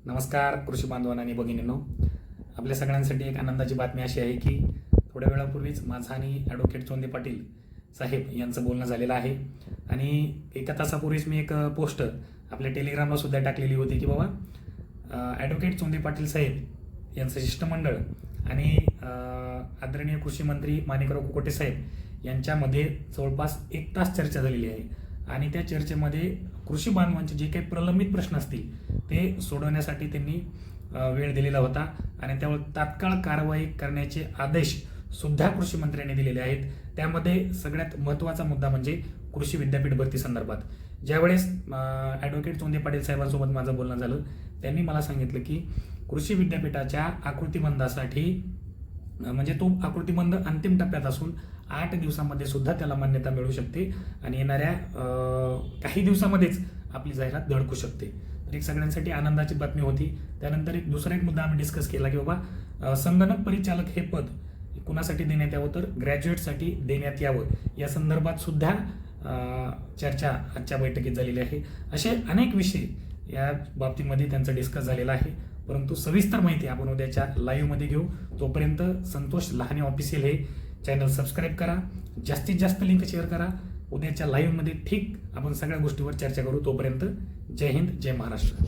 नमस्कार कृषी बांधवांनो आणि भगिनींनो, आपल्या सगळ्यांसाठी एक आनंदाची बातमी अशी आहे की थोड्या वेळापूर्वीच माझा आणि ॲडव्होकेट चोंदे पाटील साहेब यांचं बोलणं झालेलं आहे. आणि एका तासापूर्वीच मी एक पोस्ट आपल्या टेलिग्रामला सुद्धा टाकलेली होती की बाबा ॲडव्होकेट चोंदे पाटील साहेब यांचं शिष्टमंडळ आणि आदरणीय कृषी मंत्री माणिकराव कोकोटे साहेब यांच्यामध्ये जवळपास 1 तास चर्चा झालेली आहे. आणि त्या चर्चेमध्ये कृषी बांधवांचे जे काही प्रलंबित प्रश्न असतील ते सोडवण्यासाठी त्यांनी वेळ दिलेला होता आणि त्यावर तात्काळ कारवाई करण्याचे आदेश सुद्धा कृषी मंत्र्यांनी दिलेले आहेत. त्यामध्ये सगळ्यात महत्त्वाचा मुद्दा म्हणजे कृषी विद्यापीठ भरती संदर्भात. ज्यावेळेस ॲडव्होकेट चोंदे पाटील साहेबांसोबत माझं बोलणं झालं, त्यांनी मला सांगितलं की कृषी विद्यापीठाच्या आकृतिबंधासाठी म्हणजे तो आकृतिबंध अंतिम टप्प्यात असून 8 दिवसामध्ये सुद्धा त्याला मान्यता मिळू शकते आणि येणाऱ्या काही दिवसामध्येच आपली जाहिरात धडकू शकते. तर एक सगळ्यांसाठी आनंदाची बातमी होती. त्यानंतर दुसरा एक मुद्दा आम्ही डिस्कस केला की बाबा संगणक परिचालक हे पद कुणासाठी देण्यात यावं, तर ग्रॅज्युएटसाठी देण्यात यावं या संदर्भात सुद्धा चर्चा आजच्या बैठकीत झालेली आहे. असे अनेक विषय या बाबतीमध्ये त्यांचं डिस्कस झालेलं आहे. परंतु सविस्तर माहिती आपण उद्याच्या लाईव्हमध्ये घेऊ. तोपर्यंत संतोष लहाने ऑफिशियल हे चॅनल सबस्क्राईब करा, जास्तीत जास्त लिंक शेअर करा. उद्याच्या लाईव्हमध्ये ठीक आपण सगळ्या गोष्टीवर चर्चा करू. तोपर्यंत जय हिंद, जय महाराष्ट्र.